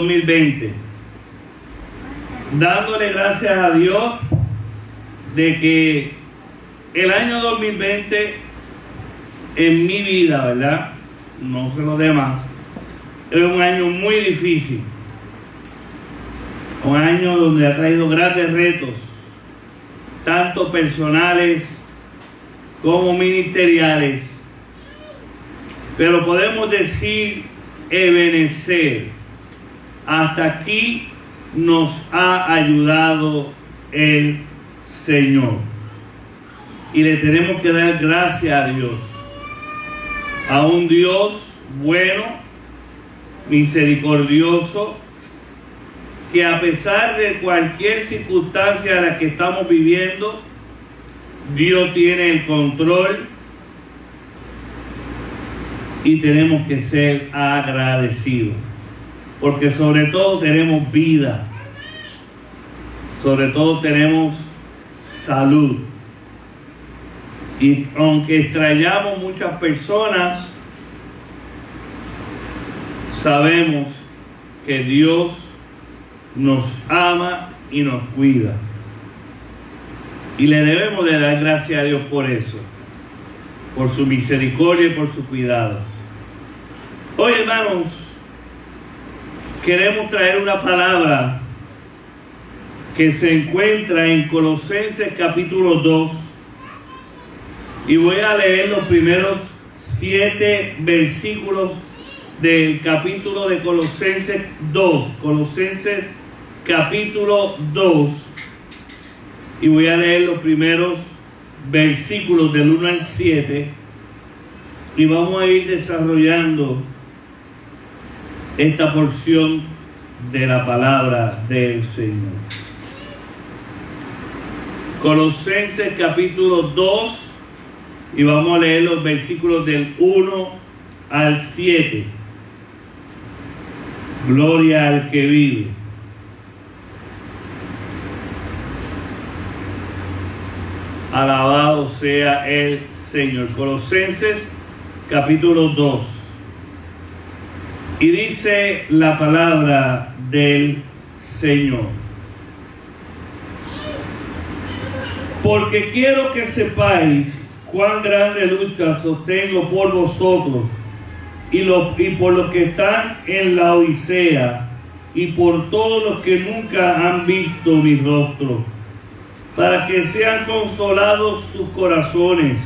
2020, dándole gracias a Dios de que el año 2020 en mi vida, ¿verdad? No sé los demás, es un año muy difícil, un año donde ha traído grandes retos, tanto personales como ministeriales, pero podemos decir, Ebenezer, hasta aquí nos ha ayudado el Señor, y le tenemos que dar gracias a Dios, a un Dios bueno, misericordioso, que a pesar de cualquier circunstancia en la que estamos viviendo, Dios tiene el control y tenemos que ser agradecidos, porque sobre todo tenemos vida, sobre todo tenemos salud, y aunque extrañamos muchas personas, sabemos que Dios nos ama y nos cuida, y le debemos de dar gracias a Dios por eso, por su misericordia y por su cuidado. Hoy, hermanos, queremos traer una palabra que se encuentra en Colosenses capítulo 2, y voy a leer los primeros 7 versículos del capítulo de Colosenses 2, Colosenses capítulo 2, y voy a leer los primeros versículos del 1 al 7, y vamos a ir desarrollando esta porción de la palabra del Señor. Colosenses capítulo 2, y vamos a leer los versículos del 1 al 7. Gloria al que vive. Alabado sea el Señor. Colosenses capítulo 2. Y dice la palabra del Señor: porque quiero que sepáis cuán grande lucha sostengo por vosotros y por los que están en la Odisea y por todos los que nunca han visto mi rostro, para que sean consolados sus corazones,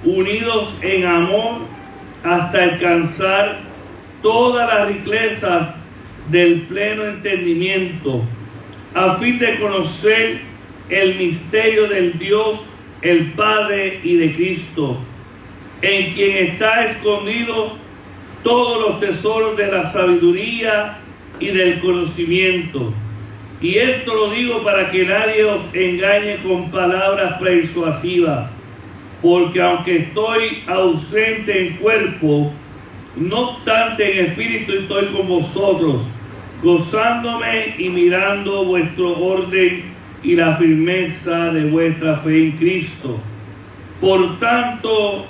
unidos en amor hasta alcanzar todas las riquezas del pleno entendimiento, a fin de conocer el misterio del Dios, el Padre y de Cristo, en quien está escondido todos los tesoros de la sabiduría y del conocimiento. Y esto lo digo para que nadie os engañe con palabras persuasivas, porque aunque estoy ausente en cuerpo, no obstante en espíritu estoy con vosotros, gozándome y mirando vuestro orden y la firmeza de vuestra fe en Cristo. Por tanto,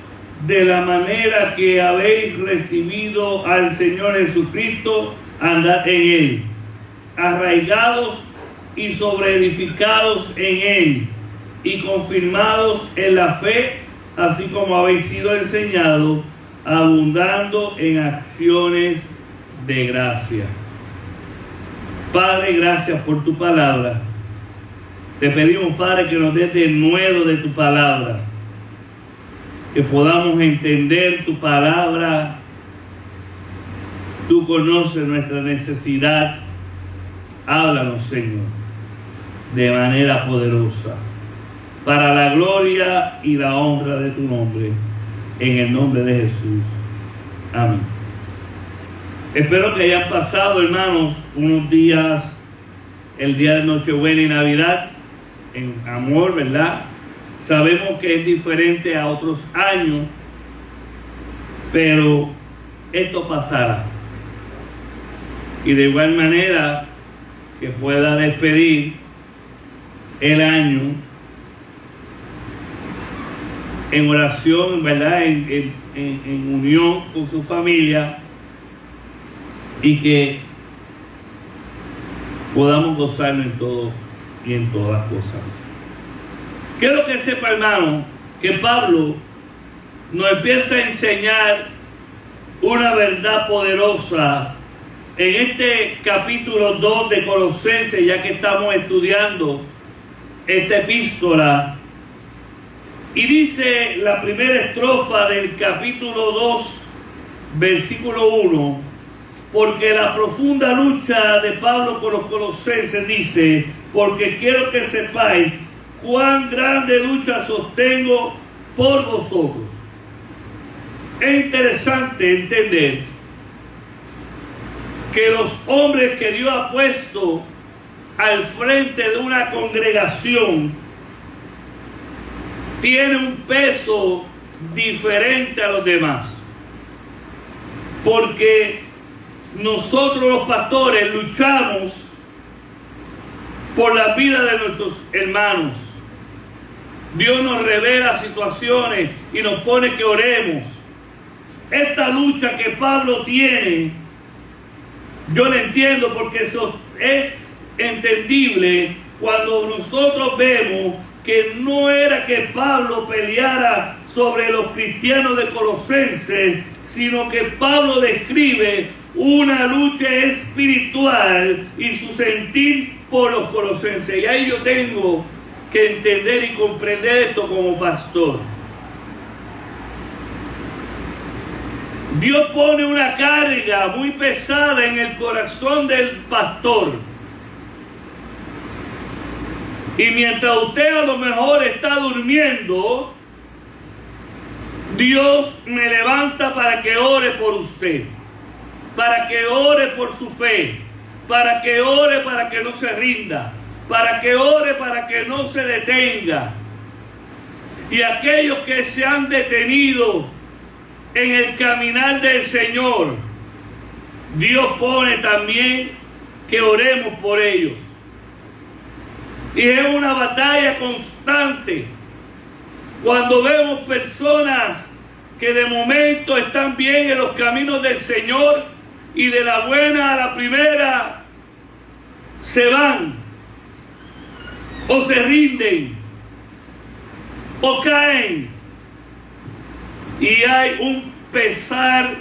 de la manera que habéis recibido al Señor Jesucristo, andad en Él, arraigados y sobreedificados en Él, y confirmados en la fe, así como habéis sido enseñados, abundando en acciones de gracia. Padre, gracias por tu palabra. Te pedimos, Padre, que nos des de nuevo de tu palabra, que podamos entender tu palabra. Tú conoces nuestra necesidad. Háblanos, Señor, de manera poderosa, para la gloria y la honra de tu nombre, en el nombre de Jesús. Amén. Espero que hayan pasado, hermanos, unos días, el día de Nochebuena y Navidad, en amor, ¿verdad? Sabemos que es diferente a otros años, pero esto pasará. Y de igual manera que pueda despedir el año en oración, ¿verdad? En unión con su familia, y que podamos gozarnos en todo y en todas las cosas. Quiero que sepa, hermano, que Pablo nos empieza a enseñar una verdad poderosa en este capítulo 2 de Colosenses, ya que estamos estudiando esta epístola. Y dice la primera estrofa del capítulo 2, versículo 1, porque la profunda lucha de Pablo con los colosenses dice, porque quiero que sepáis cuán grande lucha sostengo por vosotros. Es interesante entender que los hombres que Dios ha puesto al frente de una congregación tienen un peso diferente a los demás. Porque nosotros los pastores luchamos por la vida de nuestros hermanos. Dios nos revela situaciones y nos pone que oremos. Esta lucha que Pablo tiene, yo la entiendo porque eso es entendible cuando nosotros vemos que no era que Pablo peleara sobre los cristianos de Colosenses, sino que Pablo describe una lucha espiritual y su sentir por los colosenses. Y ahí yo tengo que entender y comprender esto como pastor. Dios pone una carga muy pesada en el corazón del pastor. Y mientras usted a lo mejor está durmiendo, Dios me levanta para que ore por usted, para que ore por su fe, para que ore para que no se rinda, para que ore para que no se detenga. Y aquellos que se han detenido en el caminar del Señor, Dios pone también que oremos por ellos. Y es una batalla constante. Cuando vemos personas que de momento están bien en los caminos del Señor y de la buena a la primera se van o se rinden o caen, y hay un pesar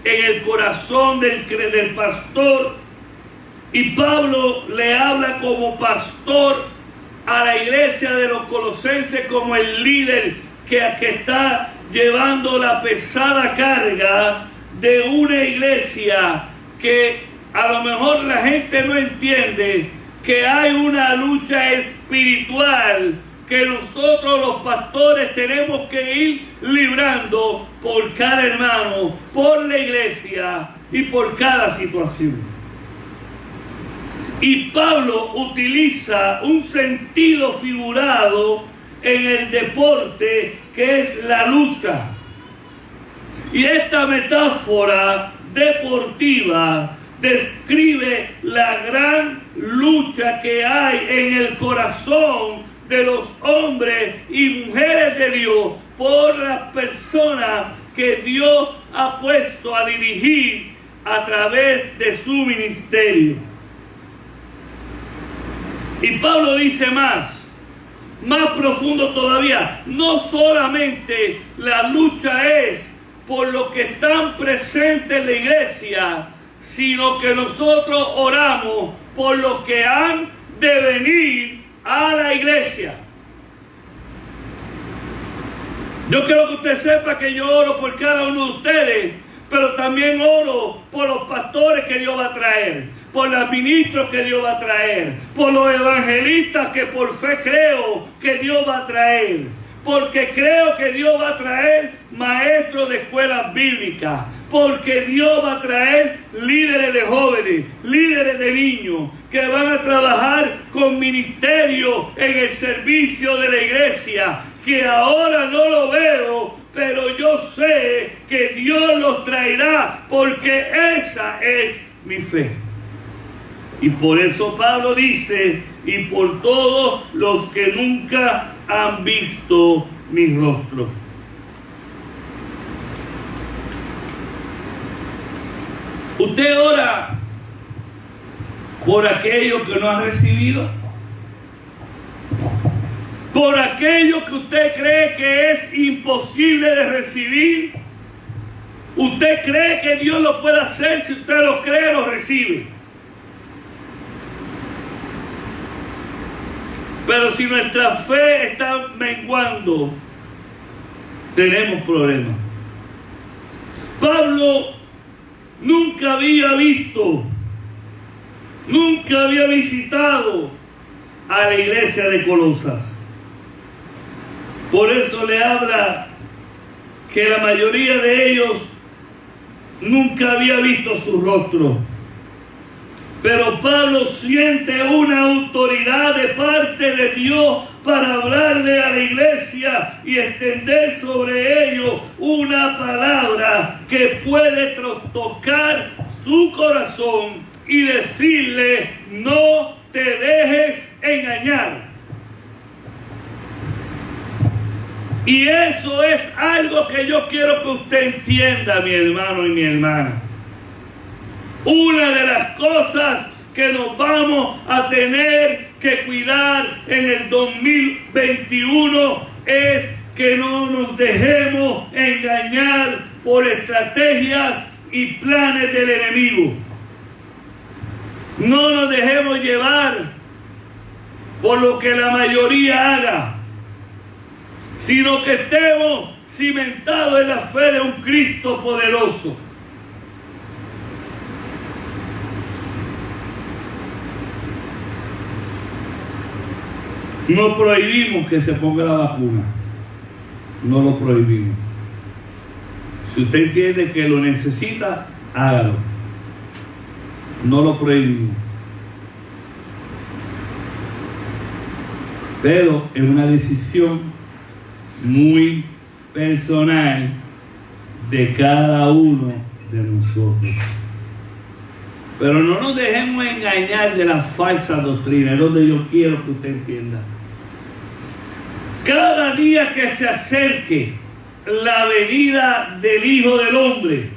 en el corazón del pastor, y Pablo le habla como pastor a la iglesia de los colosenses, como el líder que está llevando la pesada carga de una iglesia que a lo mejor la gente no entiende que hay una lucha espiritual que nosotros los pastores tenemos que ir librando por cada hermano, por la iglesia y por cada situación. Y Pablo utiliza un sentido figurado en el deporte que es la lucha. Y esta metáfora deportiva describe la gran lucha que hay en el corazón de los hombres y mujeres de Dios por las personas que Dios ha puesto a dirigir a través de su ministerio. Y Pablo dice más profundo todavía, no solamente la lucha es por los que están presentes en la iglesia, sino que nosotros oramos por los que han de venir a la iglesia. Yo quiero que usted sepa que yo oro por cada uno de ustedes, pero también oro por los pastores que Dios va a traer, por los ministros que Dios va a traer, por los evangelistas que por fe creo que Dios va a traer, porque creo que Dios va a traer maestros de escuelas bíblicas, porque Dios va a traer líderes de jóvenes, líderes de niños, que van a trabajar con ministerio en el servicio de la iglesia, que ahora no lo veo, pero yo sé que Dios los traerá, porque esa es mi fe. Y por eso Pablo dice, y por todos los que nunca han visto mi rostro. Usted ora por aquello que no ha recibido, por aquello que usted cree que es imposible de recibir. Usted cree que Dios lo puede hacer. Si usted lo cree, lo recibe. Pero si nuestra fe está menguando, tenemos problemas. Pablo nunca había visto, nunca había visitado a la iglesia de Colosas. Por eso le habla que la mayoría de ellos nunca había visto su rostro. Pero Pablo siente una autoridad de parte de Dios para hablarle a la iglesia y extender sobre ellos una palabra que puede tocar su corazón y decirle: no te dejes engañar. Y eso es algo que yo quiero que usted entienda, mi hermano y mi hermana. Una de las cosas que nos vamos a tener que cuidar en el 2021 es que no nos dejemos engañar por estrategias y planes del enemigo. No nos dejemos llevar por lo que la mayoría haga, sino que estemos cimentados en la fe de un Cristo poderoso. No prohibimos que se ponga la vacuna, no lo prohibimos. Si usted entiende que lo necesita, hágalo. No lo prohibimos. Pero es una decisión muy personal de cada uno de nosotros. Pero no nos dejemos engañar de la falsa doctrina, es donde yo quiero que usted entienda. Cada día que se acerque la venida del Hijo del Hombre,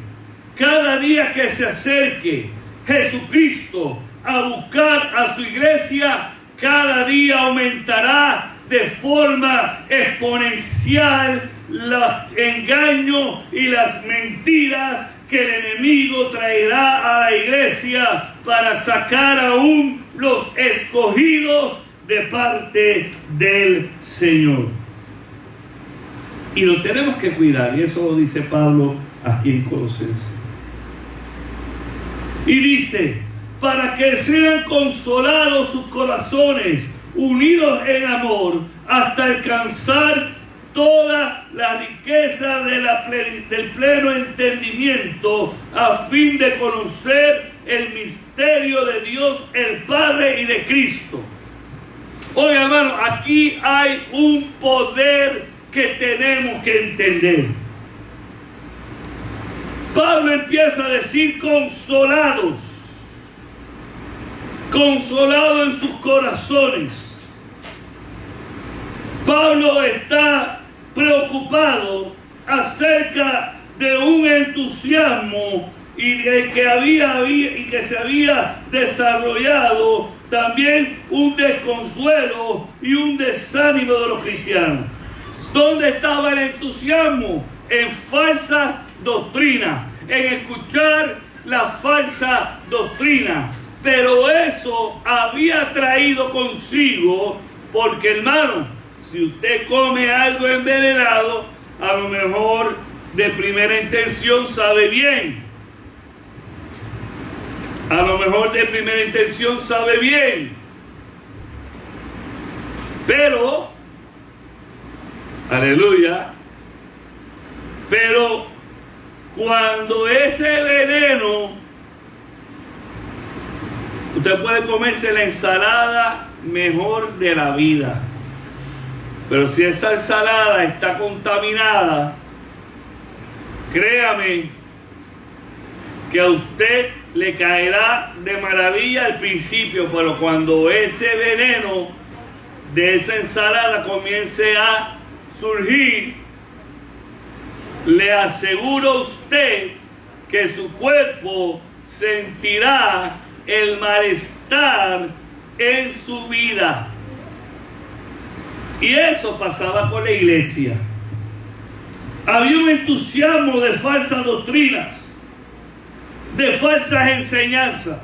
cada día que se acerque Jesucristo a buscar a su iglesia, cada día aumentará de forma exponencial los engaños y las mentiras que el enemigo traerá a la iglesia para sacar aún los escogidos de parte del Señor. Y lo tenemos que cuidar, y eso lo dice Pablo aquí en Colosenses. Y dice: para que sean consolados sus corazones, unidos en amor, hasta alcanzar toda la riqueza del pleno entendimiento, a fin de conocer el misterio de Dios el Padre y de Cristo. Oiga, hermano, aquí hay un poder que tenemos que entender. Pablo empieza a decir consolados en sus corazones. Pablo está preocupado acerca de un entusiasmo y que se había desarrollado también un desconsuelo y un desánimo de los cristianos. ¿Dónde estaba el entusiasmo? En falsa doctrina, en escuchar la falsa doctrina. Pero eso había traído consigo, porque hermano, si usted come algo envenenado, a lo mejor de primera intención sabe bien. A lo mejor de primera intención sabe bien. Pero, aleluya, pero cuando ese veneno, usted puede comerse la ensalada mejor de la vida, pero si esa ensalada está contaminada, créame que a usted le caerá de maravilla al principio, pero cuando ese veneno de esa ensalada comience a surgir, le aseguro a usted que su cuerpo sentirá el malestar en su vida. Y eso pasaba con la iglesia. Había un entusiasmo de falsas doctrinas, de falsas enseñanzas.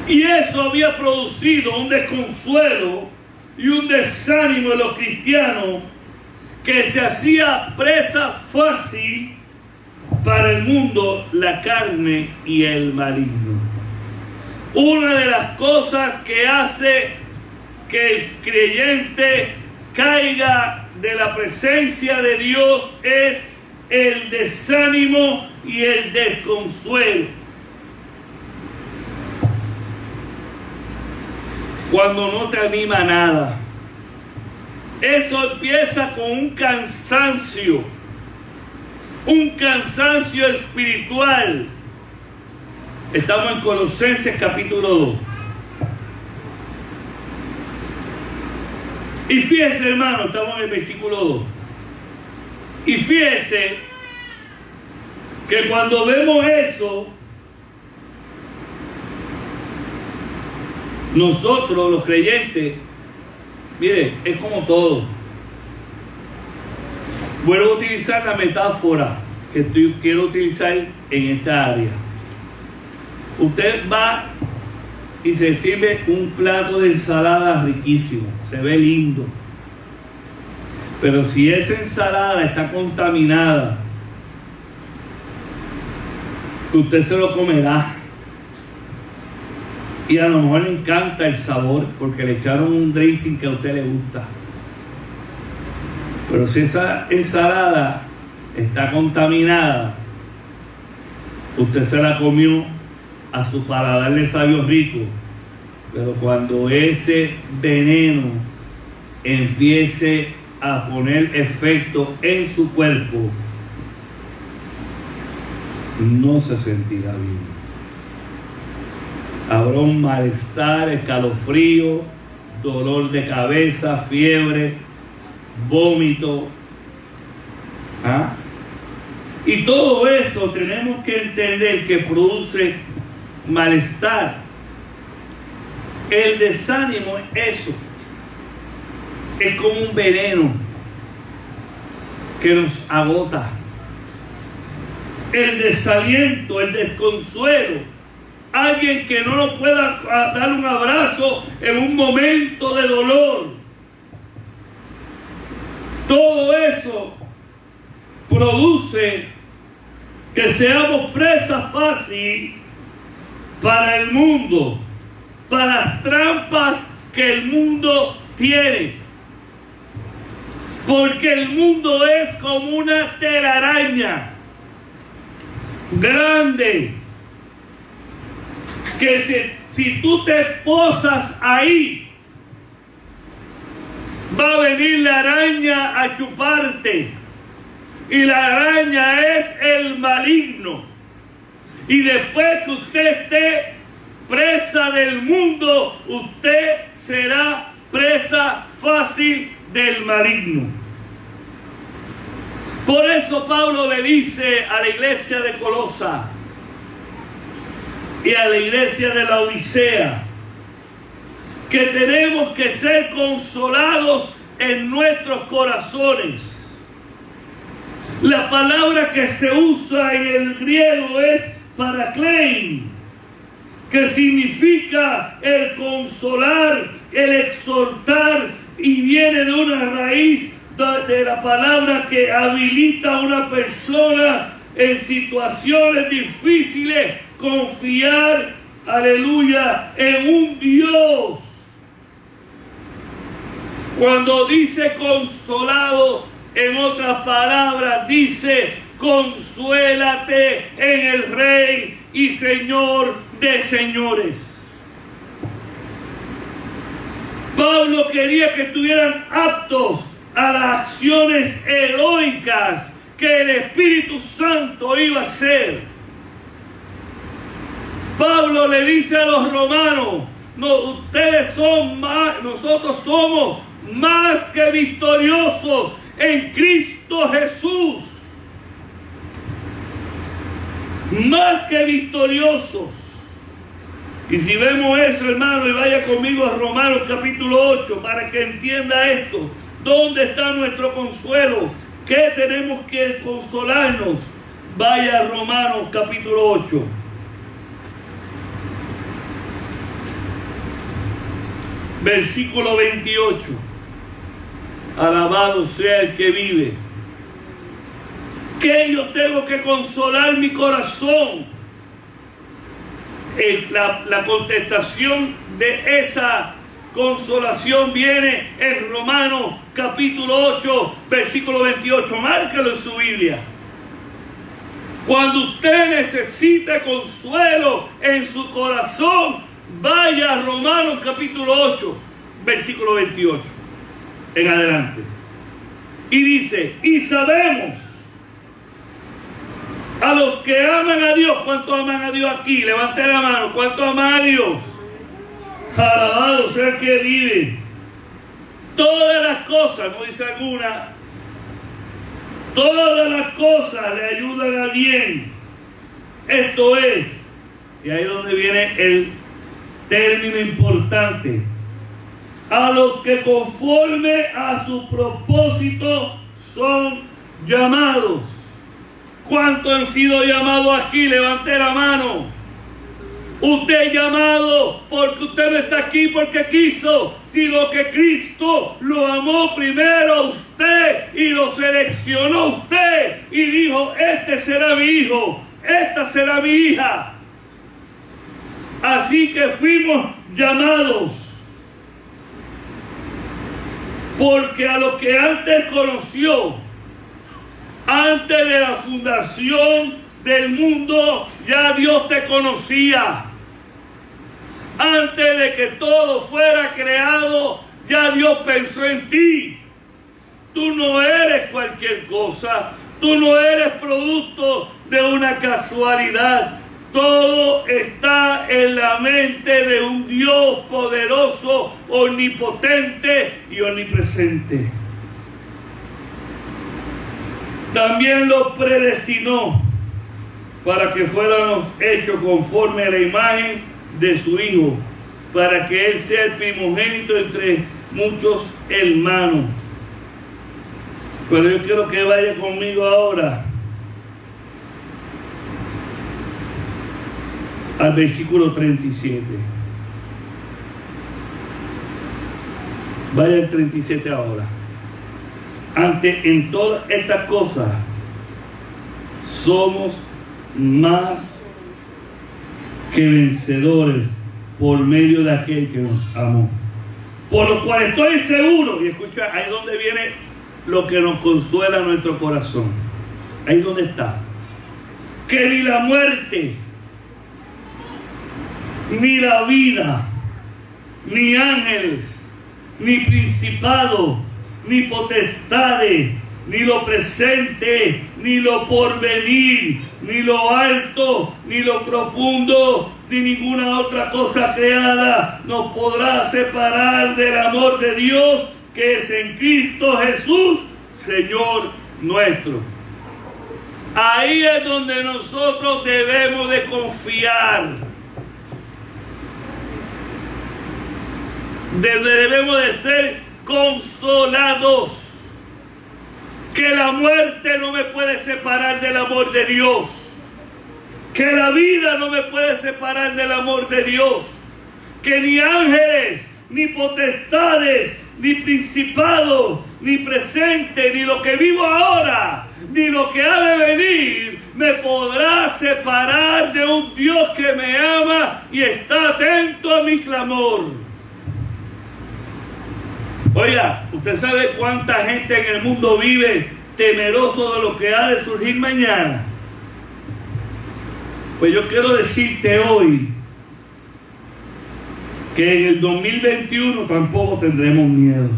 Y eso había producido un desconsuelo y un desánimo en los cristianos, que se hacía presa fácil para el mundo, la carne y el maligno. Una de las cosas que hace que el creyente caiga de la presencia de Dios es el desánimo y el desconsuelo. Cuando no te anima nada, eso empieza con un cansancio espiritual. Estamos en Colosenses capítulo 2. Y fíjese, hermano, estamos en el versículo 2. Y fíjese que cuando vemos eso, nosotros los creyentes, mire, es como todo. Vuelvo a utilizar la metáfora que quiero utilizar en esta área. Usted va y se sirve un plato de ensalada riquísimo, se ve lindo. Pero si esa ensalada está contaminada, usted se lo comerá. Y a lo mejor le encanta el sabor porque le echaron un dressing que a usted le gusta. Pero si esa ensalada está contaminada, usted se la comió, a su paladar le sabió rico, pero cuando ese veneno empiece a poner efecto en su cuerpo, no se sentirá bien. Habrá un malestar, escalofrío, dolor de cabeza, fiebre, vómito. Y todo eso tenemos que entender que produce malestar. El desánimo es eso. Es como un veneno que nos agota. El desaliento, el desconsuelo. Alguien que no nos pueda dar un abrazo en un momento de dolor. Todo eso produce que seamos presa fácil para el mundo, para las trampas que el mundo tiene. Porque el mundo es como una telaraña grande, que si tú te posas ahí, va a venir la araña a chuparte. Y la araña es el maligno. Y después que usted esté presa del mundo, usted será presa fácil del maligno. Por eso Pablo le dice a la iglesia de Colosa y a la iglesia de la Odisea que tenemos que ser consolados en nuestros corazones. La palabra que se usa en el griego es paraklein, que significa el consolar, el exhortar, y viene de una raíz de la palabra que habilita a una persona en situaciones difíciles, confiar, aleluya, en un Dios. Cuando dice consolado, en otras palabras, dice consuélate en el Rey y Señor de señores. Pablo quería que estuvieran aptos a las acciones heroicas que el Espíritu Santo iba a hacer. Pablo le dice a los romanos: no, ustedes son más, nosotros somos más que victoriosos en Cristo Jesús. más que victoriosos. Y si vemos eso, hermano, y vaya conmigo a Romanos capítulo 8 para que entienda esto. ¿Dónde está nuestro consuelo? ¿Qué tenemos que consolarnos? Vaya a Romanos capítulo 8. Versículo 28. Alabado sea el que vive. ¿Qué yo tengo que consolar mi corazón? La contestación de esa consolación viene en Romanos capítulo 8, versículo 28. Márcalo en su Biblia. Cuando usted necesita consuelo en su corazón, vaya a Romanos capítulo 8, versículo 28. En adelante. Y dice, y sabemos a los que aman a Dios. ¿Cuántos aman a Dios aquí? Levante la mano. ¿Cuántos aman a Dios? Alabado sea el que vive. Todas las cosas, no dice alguna, todas las cosas le ayudan a bien. Esto es, y ahí es donde viene el término importante, a los que conforme a su propósito son llamados. ¿Cuántos han sido llamados aquí? Levante la mano. Usted es llamado porque usted no está aquí porque quiso, sino que Cristo lo amó primero a usted y lo seleccionó a usted y dijo, este será mi hijo, esta será mi hija. Así que fuimos llamados, porque a los que antes conoció, antes de la fundación del mundo, ya Dios te conocía. Antes de que todo fuera creado, ya Dios pensó en ti. Tú no eres cualquier cosa. Tú no eres producto de una casualidad. Todo está en la mente de un Dios poderoso, omnipotente y omnipresente. También los predestinó para que fuéramos hechos conforme a la imagen de su Hijo, para que Él sea el primogénito entre muchos hermanos. Pero yo quiero que vaya conmigo ahora al versículo 37. Vaya al 37 ahora. En todas estas cosas somos más que vencedores por medio de aquel que nos amó. Por lo cual estoy seguro, y escucha, ahí donde viene lo que nos consuela nuestro corazón. Ahí donde está. Que ni la muerte, ni la vida, ni ángeles, ni principados, ni potestades, ni lo presente, ni lo porvenir, ni lo alto, ni lo profundo, ni ninguna otra cosa creada nos podrá separar del amor de Dios que es en Cristo Jesús, Señor nuestro. Ahí es donde nosotros debemos de confiar. Debemos de ser consolados. Que la muerte no me puede separar del amor de Dios. Que la vida no me puede separar del amor de Dios. Que ni ángeles, ni potestades, ni principados, ni presente, ni lo que vivo ahora, ni lo que ha de venir, me podrá separar de un Dios que me ama y está atento a mi clamor. Oiga, ¿usted sabe cuánta gente en el mundo vive temeroso de lo que ha de surgir mañana? Pues yo quiero decirte hoy que en el 2021 tampoco tendremos miedo.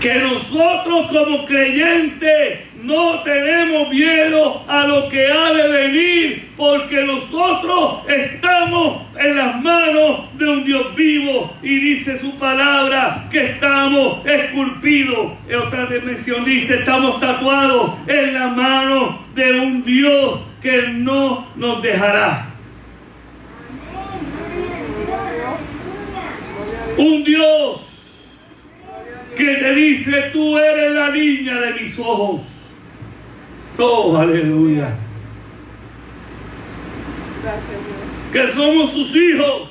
Que nosotros como creyentes no tenemos miedo a lo que ha de venir, porque nosotros estamos en las manos de un Dios vivo, y dice su palabra que estamos esculpidos. En otra dimensión dice, estamos tatuados en la mano de un Dios que no nos dejará. Un Dios que te dice, tú eres la niña de mis ojos. Oh, aleluya. Que somos sus hijos.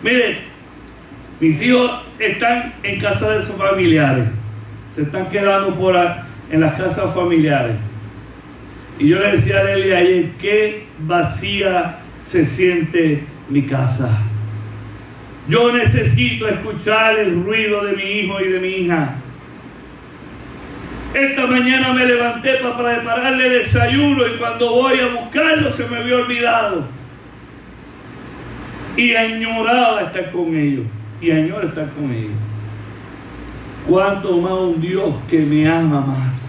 Miren, mis hijos están en casa de sus familiares. Se están quedando en las casas familiares. Y yo le decía a Lely ayer, qué vacía se siente mi casa. Yo necesito escuchar el ruido de mi hijo y de mi hija. Esta mañana me levanté para prepararle desayuno, y cuando voy a buscarlo se me había olvidado. Y añoraba estar con ellos. Y añoro estar con ellos. Cuánto más un Dios que me ama más.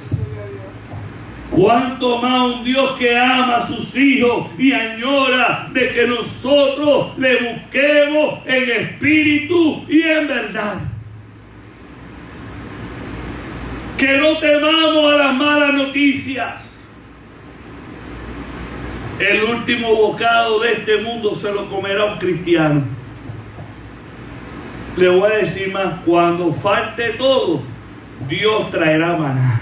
Cuánto más un Dios que ama a sus hijos y añora de que nosotros le busquemos en espíritu y en verdad. Que no temamos a las malas noticias. El último bocado de este mundo se lo comerá un cristiano. Le voy a decir más, cuando falte todo, Dios traerá maná.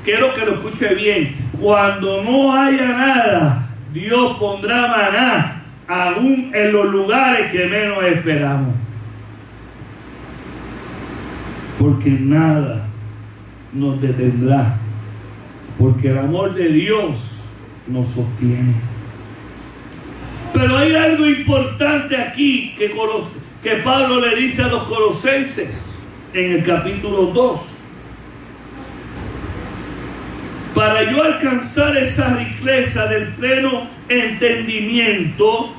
Quiero que lo escuche bien. Cuando no haya nada, Dios pondrá maná, aún en los lugares que menos esperamos. Porque nada nos detendrá. Porque el amor de Dios nos sostiene. Pero hay algo importante aquí que Pablo le dice a los colosenses en el capítulo 2. Para yo alcanzar esa riqueza del pleno entendimiento,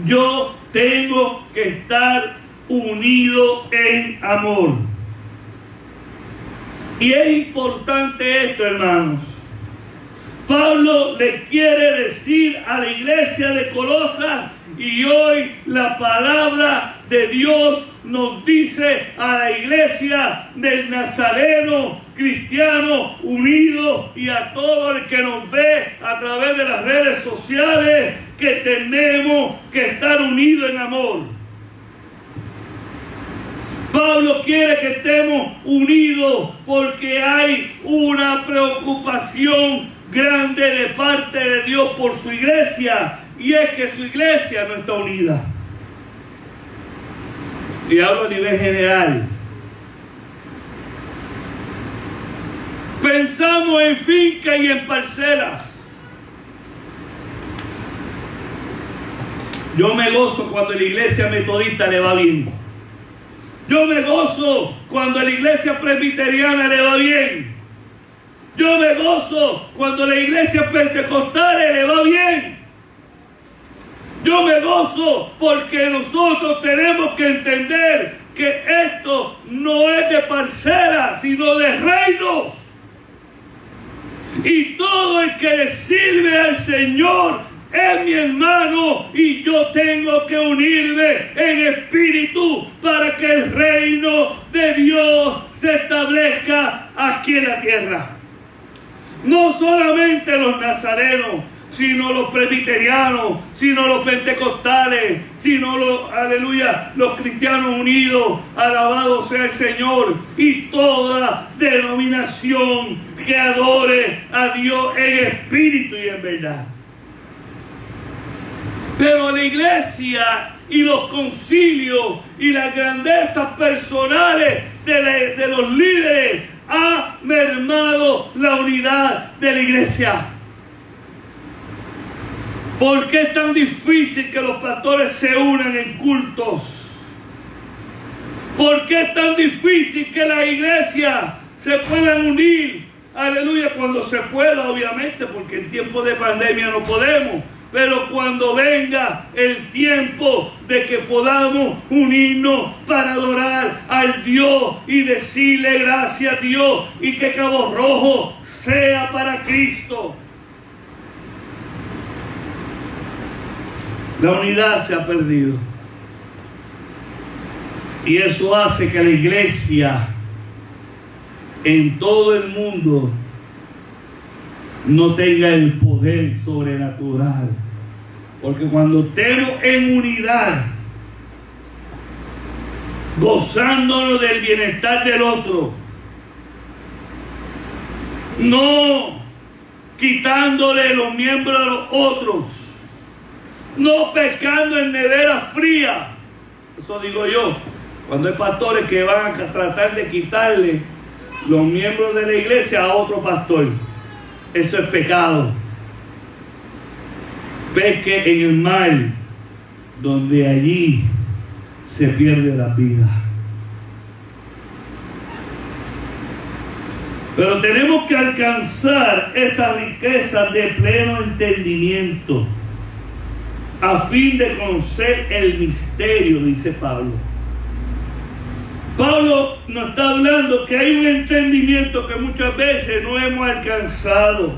yo tengo que estar unido en amor. Y es importante esto, hermanos. Pablo le quiere decir a la iglesia de Colosas, y hoy la palabra de Dios nos dice a la iglesia del Nazareno cristiano unido, y a todo el que nos ve a través de las redes sociales, que tenemos que estar unidos en amor. Pablo quiere que estemos unidos porque hay una preocupación grande de parte de Dios por su iglesia, y es que su iglesia no está unida. Y hablo a nivel general. Pensamos en fincas y en parcelas. Yo me gozo cuando la iglesia metodista le va bien. Yo me gozo cuando a la iglesia presbiteriana le va bien. Yo me gozo cuando a la iglesia pentecostal le va bien. Yo me gozo porque nosotros tenemos que entender que esto no es de parcelas, sino de reinos. Y todo el que le sirve al Señor es mi hermano, y yo tengo que unirme en espíritu para que el reino de Dios se establezca aquí en la tierra. No solamente los nazarenos, sino los presbiterianos, sino los pentecostales, sino los cristianos unidos, alabado sea el Señor, y toda denominación que adore a Dios en espíritu y en verdad. Pero la iglesia y los concilios y las grandezas personales de los líderes ha mermado la unidad de la iglesia. ¿Por qué es tan difícil que los pastores se unan en cultos? ¿Por qué es tan difícil que la iglesia se puedan unir? Aleluya, cuando se pueda, obviamente, porque en tiempos de pandemia no podemos. Pero cuando venga el tiempo de que podamos unirnos para adorar al Dios y decirle gracias a Dios y que Cabo Rojo sea para Cristo. La unidad se ha perdido. Y eso hace que la iglesia en todo el mundo no tenga el poder sobrenatural. Porque cuando estemos en unidad, gozándonos del bienestar del otro, no quitándole los miembros a los otros, no pescando en nevera fría. Eso digo yo. Cuando hay pastores que van a tratar de quitarle los miembros de la iglesia a otro pastor, eso es pecado. Pesque en el mar, donde allí se pierde la vida. Pero tenemos que alcanzar esa riqueza de pleno entendimiento a fin de conocer el misterio, dice Pablo. Pablo nos está hablando que hay un entendimiento que muchas veces no hemos alcanzado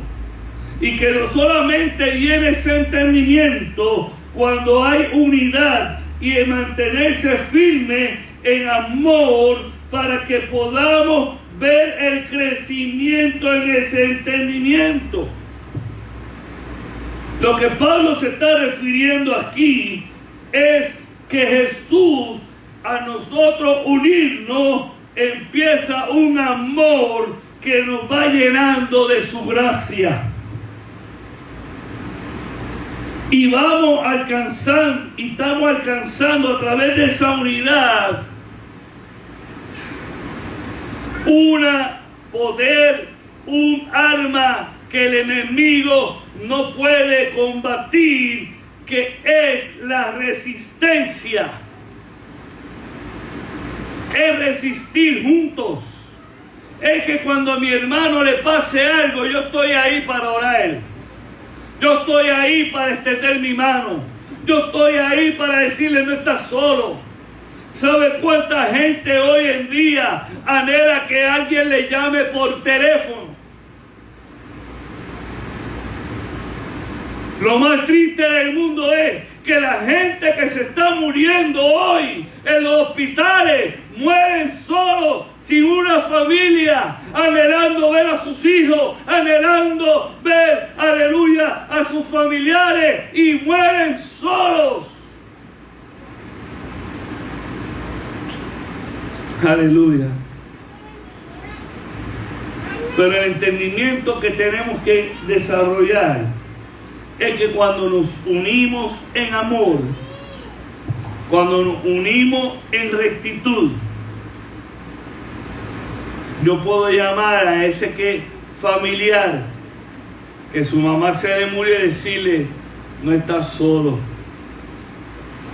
y que no solamente viene ese entendimiento cuando hay unidad y en mantenerse firme en amor para que podamos ver el crecimiento en ese entendimiento. Lo que Pablo se está refiriendo aquí es que Jesús, a nosotros unirnos, empieza un amor que nos va llenando de su gracia. Y vamos alcanzando, y estamos alcanzando a través de esa unidad un poder, un arma que el enemigo no puede combatir, que es la resistencia. Es resistir juntos. Es que cuando a mi hermano le pase algo, yo estoy ahí para orar. Yo estoy ahí para extender mi mano. Yo estoy ahí para decirle: no estás solo. ¿Sabe cuánta gente hoy en día anhela que alguien le llame por teléfono? Lo más triste del mundo es que la gente que se está muriendo hoy en los hospitales mueren solos, sin una familia, anhelando ver a sus hijos, anhelando ver, aleluya, a sus familiares, y mueren solos. Aleluya. Pero el entendimiento que tenemos que desarrollar es que cuando nos unimos en amor, cuando nos unimos en rectitud, yo puedo llamar a ese familiar que su mamá se le murió y decirle: no estás solo,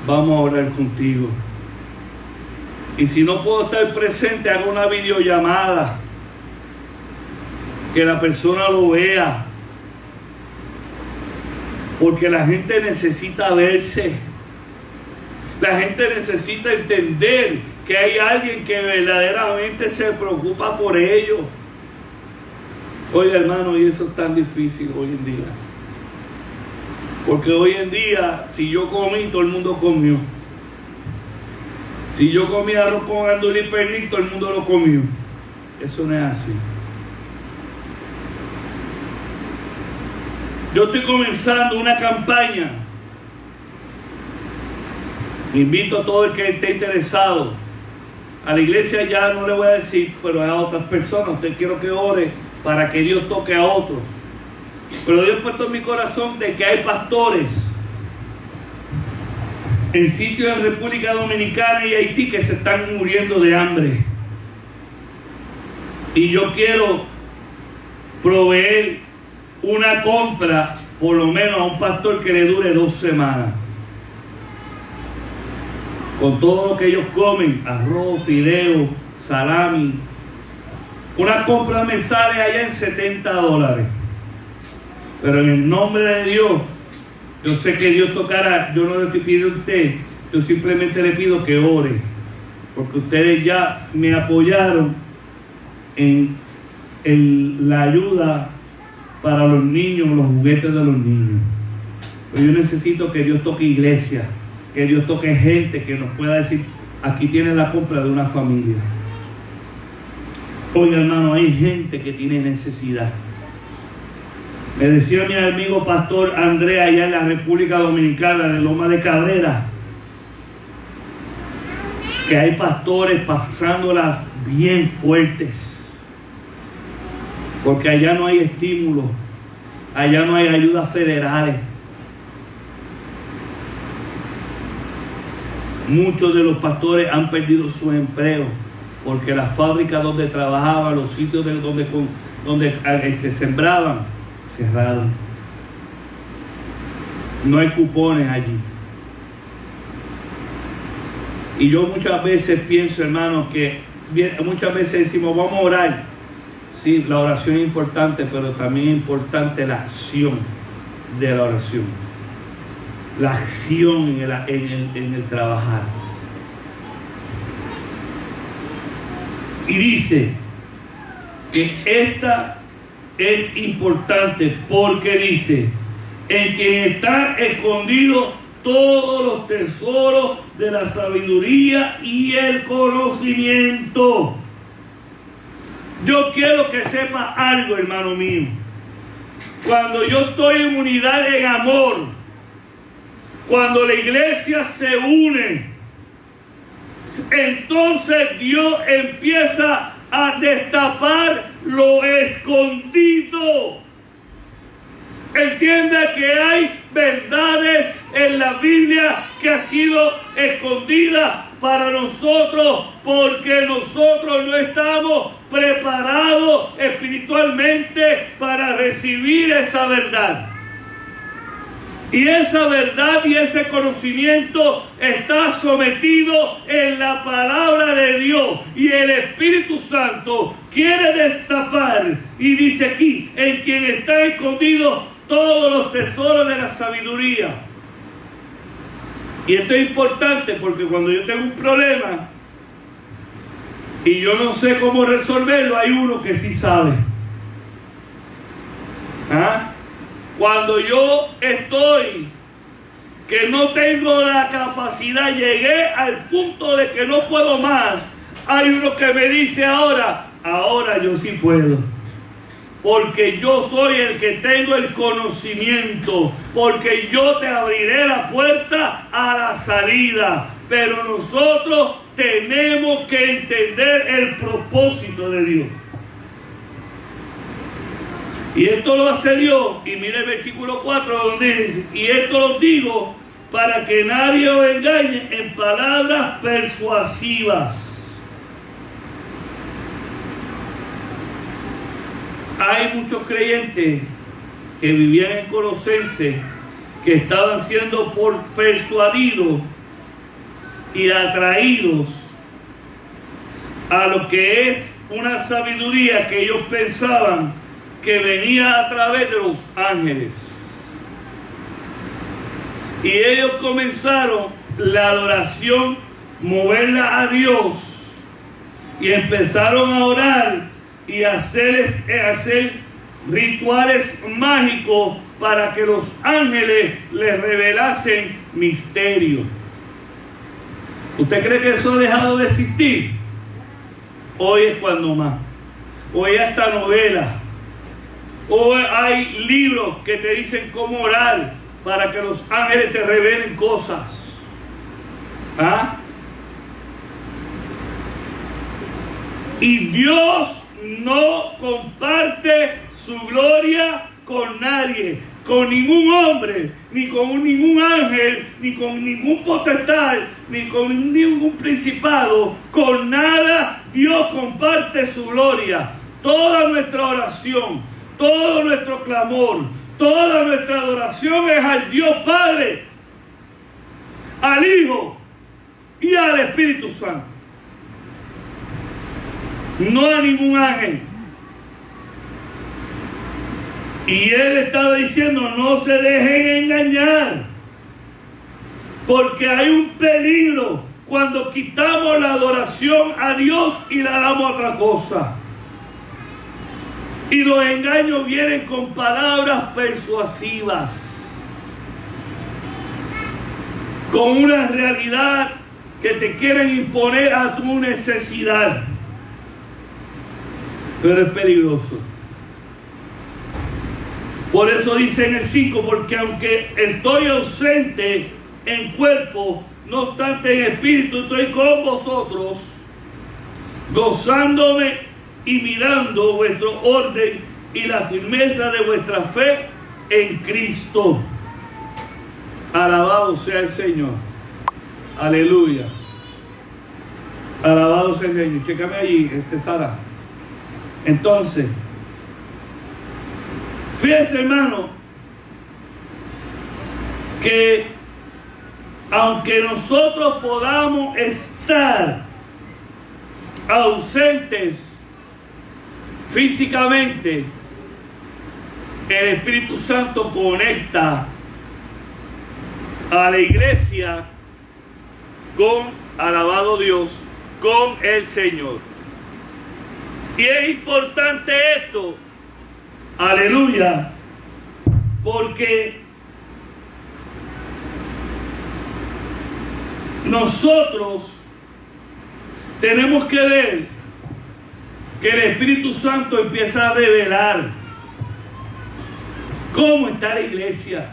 vamos a orar contigo. Y si no puedo estar presente, hago una videollamada, que la persona lo vea, porque la gente necesita verse. La gente necesita entender que hay alguien que verdaderamente se preocupa por ellos. Oye, hermano, y eso es tan difícil hoy en día. Porque hoy en día, si yo comí, todo el mundo comió. Si yo comí arroz con gandules y pernil, todo el mundo lo comió. Eso no es así. Yo estoy comenzando una campaña. Invito a todo el que esté interesado. A la iglesia ya no le voy a decir, pero a otras personas. Usted quiero que ore para que Dios toque a otros. Pero Dios ha puesto en mi corazón de que hay pastores en sitios de República Dominicana y Haití que se están muriendo de hambre. Y yo quiero proveer una compra, por lo menos a un pastor, que le dure 2 semanas. Con todo lo que ellos comen, arroz, fideo, salami. Una compra me sale allá en $70. Pero en el nombre de Dios, Yo sé que Dios tocará, yo no le estoy pidiendo a usted, yo simplemente le pido que ore, porque ustedes ya me apoyaron en la ayuda para los niños, los juguetes de los niños. Pero yo necesito que Dios toque iglesia, que Dios toque gente que nos pueda decir, aquí tiene la compra de una familia. Oiga, hermano, hay gente que tiene necesidad. Me decía mi amigo pastor Andrés allá en la República Dominicana, de Loma de Cabrera, que hay pastores pasándolas bien fuertes, porque allá no hay estímulos, allá no hay ayudas federales. Muchos de los pastores han perdido su empleo porque las fábricas donde trabajaban, los sitios donde sembraban, cerraron. No hay cupones allí. Y yo muchas veces pienso, hermano, que muchas veces decimos, vamos a orar. Sí, la oración es importante, pero también es importante la acción de la oración. La acción en el trabajar. Y dice que esta es importante porque dice, en quien está escondido todos los tesoros de la sabiduría y el conocimiento. Yo quiero que sepa algo, hermano mío. Cuando yo estoy en unidad en amor, cuando la iglesia se une, entonces Dios empieza a destapar lo escondido. Entienda que hay verdades en la Biblia que han sido escondidas para nosotros porque nosotros no estamos preparados espiritualmente para recibir esa verdad. Y esa verdad y ese conocimiento está sometido en la palabra de Dios. Y el Espíritu Santo quiere destapar. Y dice aquí, en quien está escondido todos los tesoros de la sabiduría. Y esto es importante porque cuando yo tengo un problema y yo no sé cómo resolverlo, hay uno que sí sabe. ¿Ah? Cuando yo estoy, que no tengo la capacidad, llegué al punto de que no puedo más, hay uno que me dice ahora yo sí puedo. Porque yo soy el que tengo el conocimiento, porque yo te abriré la puerta a la salida. Pero nosotros tenemos que entender el propósito de Dios. Y esto lo hace Dios, y mire el versículo 4 donde dice, y esto lo digo para que nadie os engañe en palabras persuasivas. Hay muchos creyentes que vivían en Colosenses que estaban siendo persuadidos y atraídos a lo que es una sabiduría que ellos pensaban que venía a través de los ángeles. Y ellos comenzaron la adoración, moverla a Dios, y empezaron a orar y hacer rituales mágicos para que los ángeles les revelasen misterios. ¿Usted cree que eso ha dejado de existir? Hoy es cuando más. Hoy hay hasta novelas. Hoy hay libros que te dicen cómo orar para que los ángeles te revelen cosas. ¿Ah? Y Dios no comparte su gloria con nadie, con ningún hombre, ni con ningún ángel, ni con ningún potestad, ni con ningún principado. Con nada Dios comparte su gloria. Toda nuestra oración, todo nuestro clamor, toda nuestra adoración es al Dios Padre, al Hijo y al Espíritu Santo. No a ningún ángel. Y él estaba diciendo, no se dejen engañar, porque hay un peligro cuando quitamos la adoración a Dios y la damos a otra cosa. Y los engaños vienen con palabras persuasivas, con una realidad que te quieren imponer a tu necesidad. Pero es peligroso. Por eso dice en el 5, porque aunque estoy ausente en cuerpo, no obstante en espíritu estoy con vosotros, gozándome y mirando vuestro orden y la firmeza de vuestra fe en Cristo. Alabado sea el Señor. Aleluya. Alabado sea el Señor. Chécame allí, Sara. Entonces, fíjense, hermano, que aunque nosotros podamos estar ausentes físicamente, el Espíritu Santo conecta a la iglesia con, alabado Dios, con el Señor. Y es importante esto, aleluya, porque nosotros tenemos que ver que el Espíritu Santo empieza a revelar cómo está la iglesia,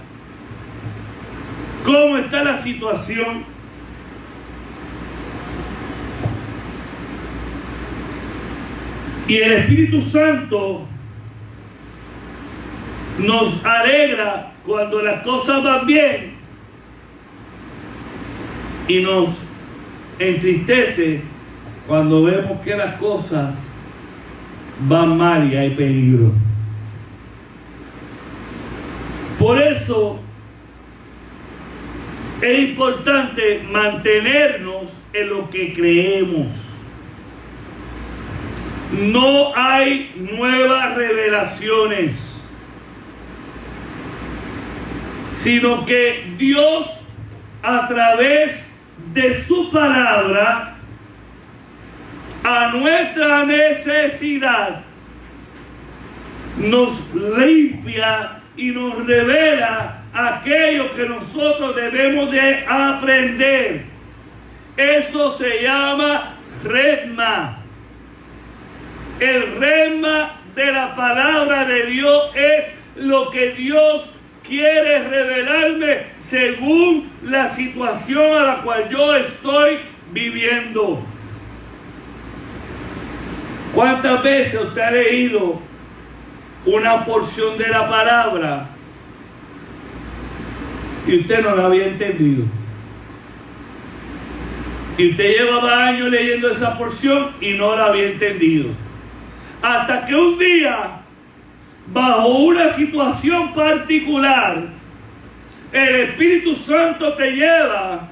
cómo está la situación. Y el Espíritu Santo nos alegra cuando las cosas van bien y nos entristece cuando vemos que las cosas van mal y hay peligro. Por eso es importante mantenernos en lo que creemos. No hay nuevas revelaciones, sino que Dios, a través de su palabra, a nuestra necesidad, nos limpia y nos revela aquello que nosotros debemos de aprender. Eso se llama Rhema. El rhema de la palabra de Dios es lo que Dios quiere revelarme según la situación a la cual yo estoy viviendo. ¿Cuántas veces usted ha leído una porción de la palabra y usted no la había entendido? Y usted llevaba años leyendo esa porción y no la había entendido. Hasta que un día, bajo una situación particular, el Espíritu Santo te lleva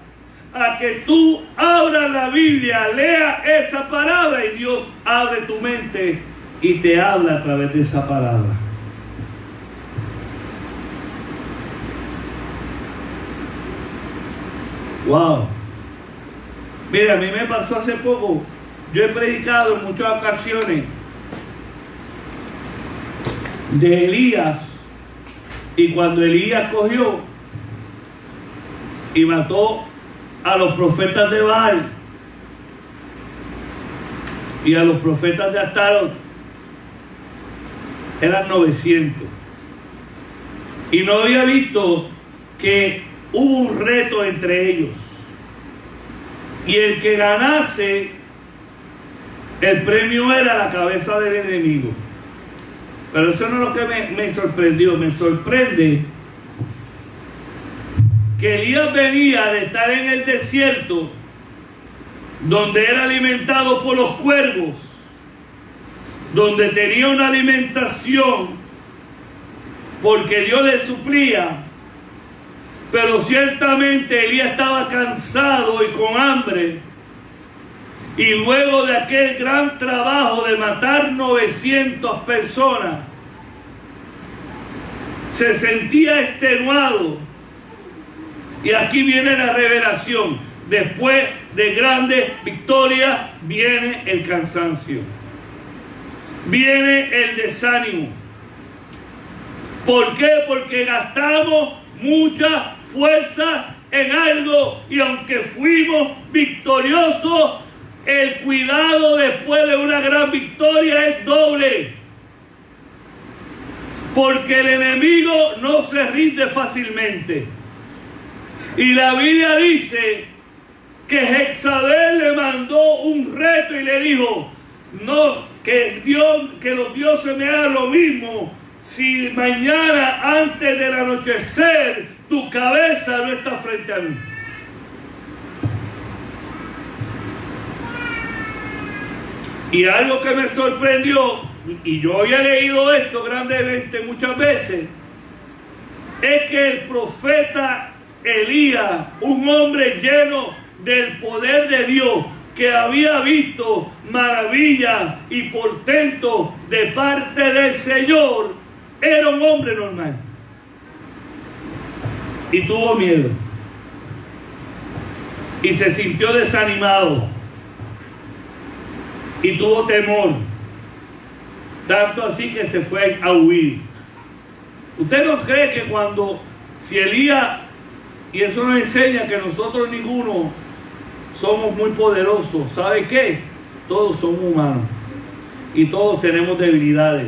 a que tú abras la Biblia, leas esa palabra y Dios abre tu mente y te habla a través de esa palabra. Wow. Mira, a mí me pasó hace poco. Yo he predicado en muchas ocasiones de Elías, y cuando Elías cogió y mató a los profetas de Baal y a los profetas de Astarot, eran 900, y no había visto que hubo un reto entre ellos, y el que ganase, el premio era la cabeza del enemigo. Pero eso no es lo que me sorprendió. Me sorprende que Elías venía de estar en el desierto, donde era alimentado por los cuervos, donde tenía una alimentación porque Dios le suplía, pero ciertamente Elías estaba cansado y con hambre, y luego de aquel gran trabajo de matar 900 personas, se sentía extenuado. Y aquí viene la revelación. Después de grandes victorias viene el cansancio. Viene el desánimo. ¿Por qué? Porque gastamos mucha fuerza en algo y aunque fuimos victoriosos, el cuidado después de una gran victoria es doble. Porque el enemigo no se rinde fácilmente. Y la Biblia dice que Jezabel le mandó un reto y le dijo, no, que los dioses me hagan lo mismo si mañana antes del anochecer tu cabeza no está frente a mí. Y algo que me sorprendió, y yo había leído esto grandemente muchas veces, es que el profeta Elías, un hombre lleno del poder de Dios, que había visto maravillas y portentos de parte del Señor, era un hombre normal. Y tuvo miedo. Y se sintió desanimado. Y tuvo temor. Tanto así que se fue a huir. ¿Usted no cree que si Elías, y eso nos enseña que nosotros ninguno somos muy poderosos? ¿Sabe qué? Todos somos humanos. Y todos tenemos debilidades.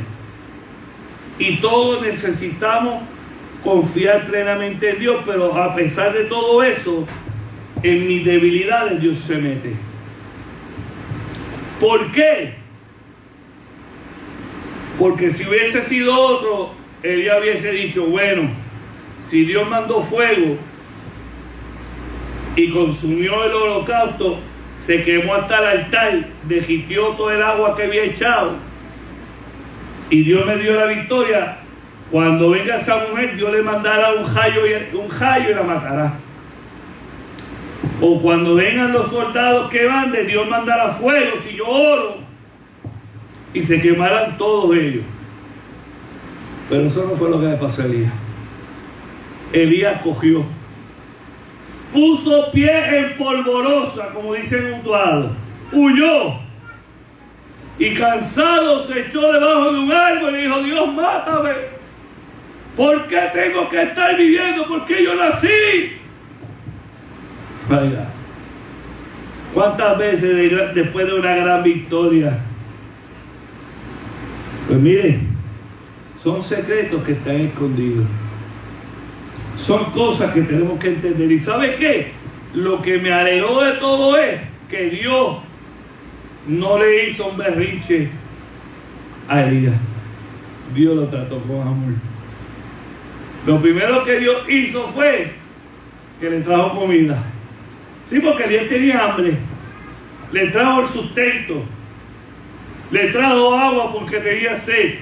Y todos necesitamos confiar plenamente en Dios, pero a pesar de todo eso, en mis debilidades Dios se mete. ¿Por qué? Porque si hubiese sido otro, Elías hubiese dicho, bueno, si Dios mandó fuego y consumió el holocausto, se quemó hasta el altar, derritió todo el agua que había echado, y Dios me dio la victoria, cuando venga esa mujer, Dios le mandará un rayo y la matará. O cuando vengan los soldados que van, de Dios mandará fuego, si yo oro, y se quemarán todos ellos. Pero eso no fue lo que le pasó a Elías. Elías cogió, puso pie en polvorosa, como dicen un tuado, huyó, y cansado se echó debajo de un árbol y dijo, Dios, mátame. ¿Por qué tengo que estar viviendo? ¿Por qué yo nací? Vaya, ¿cuántas veces después de una gran victoria? Pues mire, son secretos que están escondidos. Son cosas que tenemos que entender. ¿Y sabe qué? Lo que me alegró de todo es que Dios no le hizo un berrinche a Elías. Dios lo trató con amor. Lo primero que Dios hizo fue que le trajo comida. Sí, porque Elías tenía hambre. Le trajo el sustento. Le trajo agua porque tenía sed.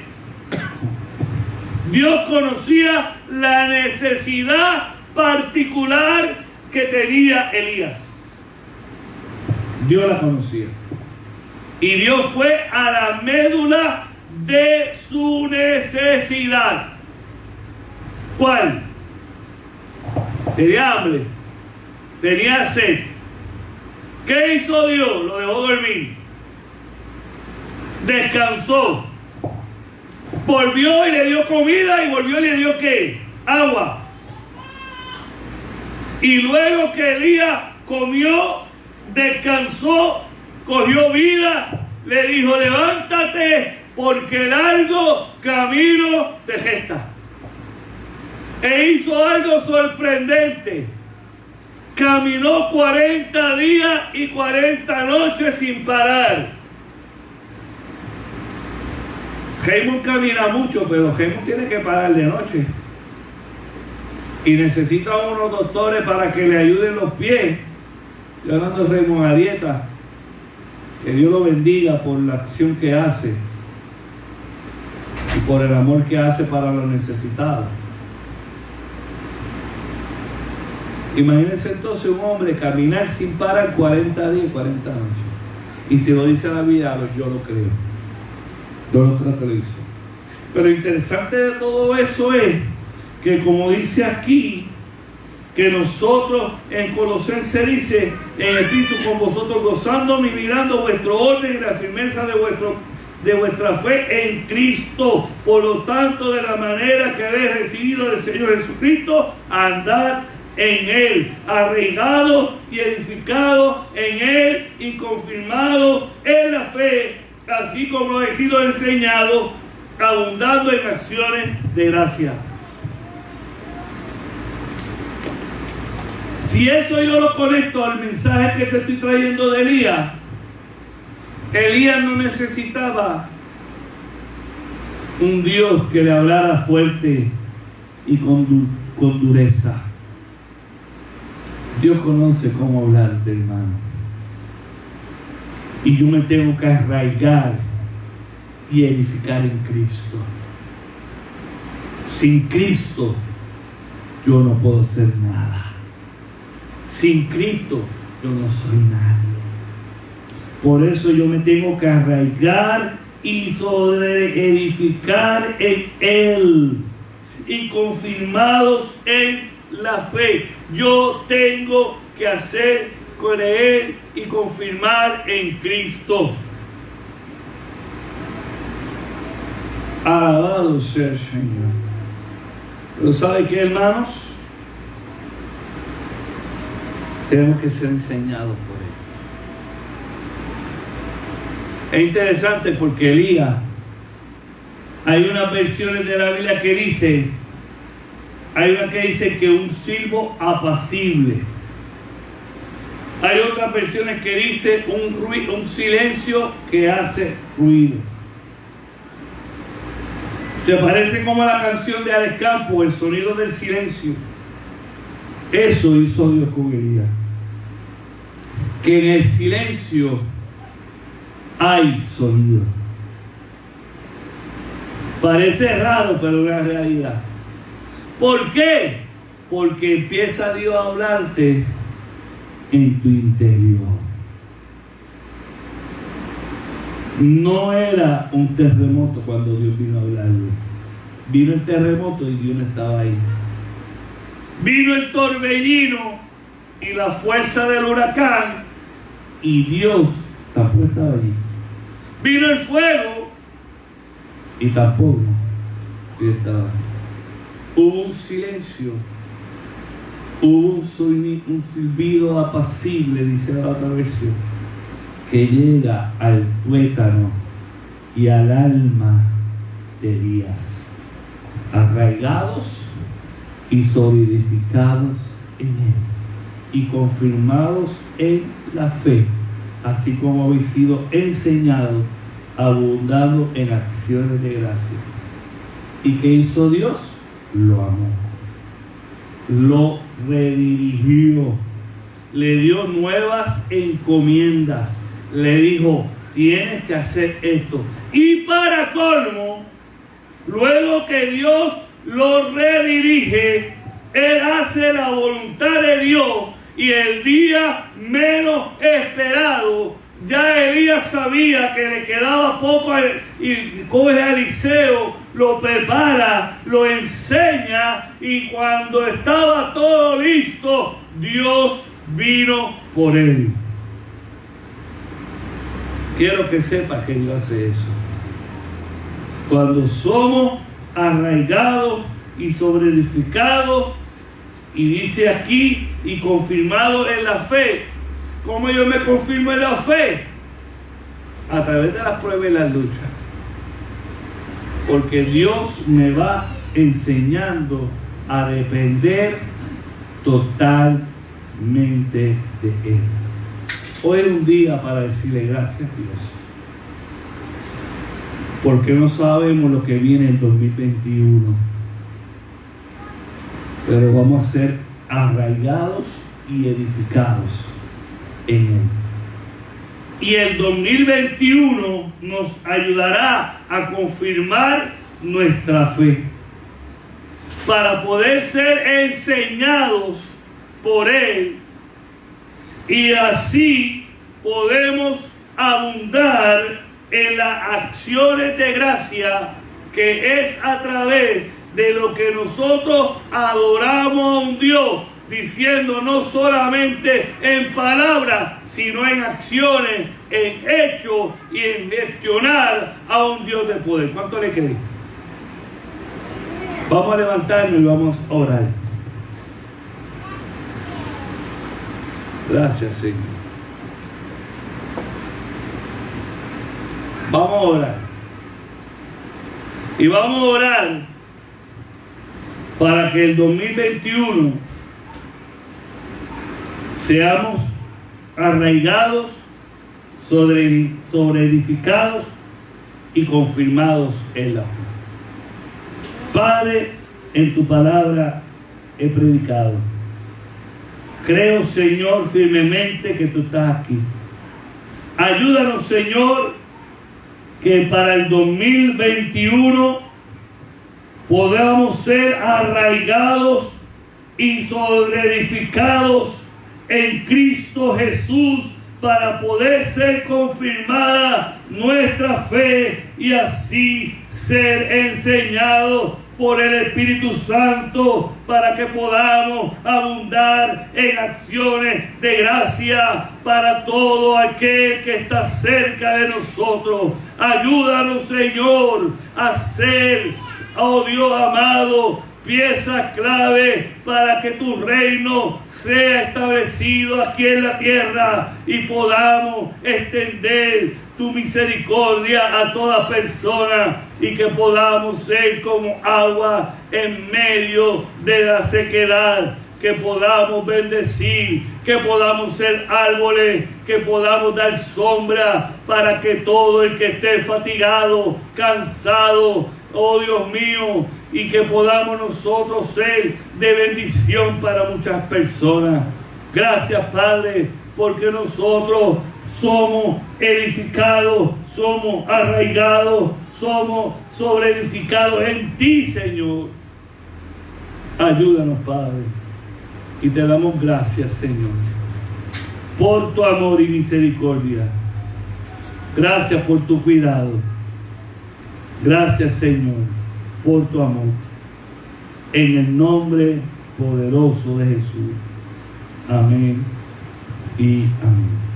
Dios conocía la necesidad particular que tenía Elías. Dios la conocía. Y Dios fue a la médula de su necesidad. ¿Cuál? Tenía hambre. Tenía sed. ¿Qué hizo Dios? Lo dejó dormir. Descansó. Volvió y le dio comida y volvió y le dio ¿qué? Agua. Y luego que Elías comió, descansó, cogió vida, le dijo, levántate porque largo camino te resta. E hizo algo sorprendente. Caminó 40 días y 40 noches sin parar. Raymond camina mucho, pero Raymond tiene que parar de noche. Y necesita unos doctores para que le ayuden los pies. Yo hablando de Raymond Arieta. Que Dios lo bendiga por la acción que hace. Y por el amor que hace para los necesitados. Imagínense entonces un hombre caminar sin parar 40 días y 40 noches. Y si lo dice la Biblia, yo lo creo. Yo lo creo que lo hizo. Pero lo interesante de todo eso es que como dice aquí, que nosotros en Colosenses dice, en espíritu con vosotros gozando y mirando vuestro orden y la firmeza de vuestra fe en Cristo. Por lo tanto, de la manera que habéis recibido del Señor Jesucristo, andad en Él, arraigado y edificado en Él y confirmado en la fe, así como habéis sido enseñados, abundando en acciones de gracia. Si eso yo lo conecto al mensaje que te estoy trayendo de Elías, Elías no necesitaba un Dios que le hablara fuerte y con dureza. Dios conoce cómo hablarte, hermano. Y yo me tengo que arraigar y edificar en Cristo. Sin Cristo yo no puedo hacer nada. Sin Cristo yo no soy nadie. Por eso yo me tengo que arraigar y sobre edificar en Él y confirmados en la fe. Yo tengo que hacer creer y confirmar en Cristo. Alabado sea el Señor. Pero ¿sabe qué, hermanos? Tenemos que ser enseñados por Él. Es interesante porque Elías, hay unas versiones de la Biblia que dice, hay una que dice que un silbo apacible. Hay otras versiones que dice un silencio que hace ruido. Se parece como a la canción de Alex Campos, el sonido del silencio. Eso hizo Dios con Elías. Que en el silencio hay sonido. Parece raro, pero es una realidad. ¿Por qué? Porque empieza Dios a hablarte en tu interior. No era un terremoto cuando Dios vino a hablarle. Vino el terremoto y Dios no estaba ahí. Vino el torbellino y la fuerza del huracán y Dios tampoco estaba allí. Vino el fuego y tampoco Dios estaba allí. Hubo un silencio, hubo un silbido apacible, dice la otra versión, que llega al tuétano y al alma de Elías, arraigados y solidificados en Él y confirmados en la fe, así como habéis sido enseñados, abundando en acciones de gracia. ¿Y qué hizo Dios? Lo amó, lo redirigió, le dio nuevas encomiendas, le dijo, tienes que hacer esto. Y para colmo, luego que Dios lo redirige, Él hace la voluntad de Dios y el día menos esperado, ya Elías sabía que le quedaba poco y coge a Eliseo, lo prepara, lo enseña y cuando estaba todo listo, Dios vino por él. Quiero que sepa que Dios hace eso. Cuando somos arraigados y sobreedificados, y dice aquí, y confirmados en la fe. ¿Cómo yo me confirmo en la fe? A través de las pruebas y las luchas. Porque Dios me va enseñando a depender totalmente de Él. Hoy es un día para decirle gracias a Dios. Porque no sabemos lo que viene en 2021. Pero vamos a ser arraigados y edificados en Él. Y el 2021 nos ayudará a confirmar nuestra fe para poder ser enseñados por Él y así podemos abundar en las acciones de gracia que es a través de lo que nosotros adoramos a un Dios, diciendo no solamente en palabras, sino en acciones, en hechos y en gestionar a un Dios de poder. ¿Cuánto le creen? Vamos a levantarnos y vamos a orar. Gracias, Señor. Vamos a orar. Y vamos a orar para que el 2021 seamos arraigados, sobre edificados y confirmados en la fe. Padre, en tu palabra he predicado. Creo, Señor, firmemente que tú estás aquí. Ayúdanos, Señor, que para el 2021 podamos ser arraigados y sobreedificados en Cristo Jesús, para poder ser confirmada nuestra fe y así ser enseñados por el Espíritu Santo, para que podamos abundar en acciones de gracia para todo aquel que está cerca de nosotros. Ayúdanos, Señor, a ser, oh Dios amado, piezas clave para que tu reino sea establecido aquí en la tierra y podamos extender tu misericordia a toda persona y que podamos ser como agua en medio de la sequedad, que podamos bendecir, que podamos ser árboles, que podamos dar sombra para que todo el que esté fatigado, cansado, oh Dios mío, y que podamos nosotros ser de bendición para muchas personas. Gracias, Padre, porque nosotros somos edificados, somos arraigados, somos sobreedificados en ti, Señor. Ayúdanos, Padre, y te damos gracias, Señor, por tu amor y misericordia. Gracias por tu cuidado. Gracias, Señor, por tu amor. En el nombre poderoso de Jesús. Amén y amén.